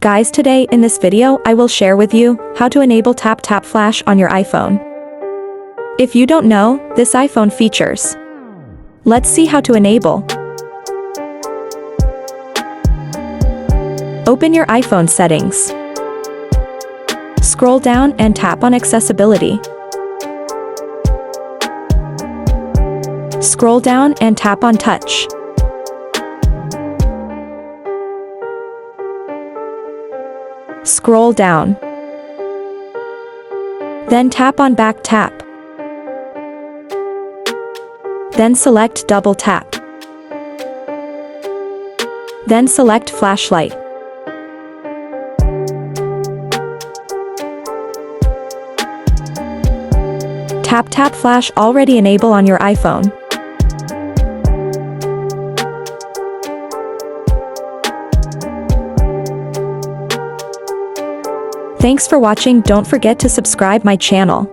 Guys, today in this video I will share with you how to enable Tap Tap Flash on your iPhone. If you don't know this iPhone features, let's see how to enable. Open your iPhone settings. Scroll down and tap on Accessibility. Scroll down and tap on Touch. Scroll down. Then tap on Back Tap. Then select Double Tap. Then select Flashlight. Tap Tap Flash already enable on your iPhone. Thanks for watching. Don't forget to subscribe my channel.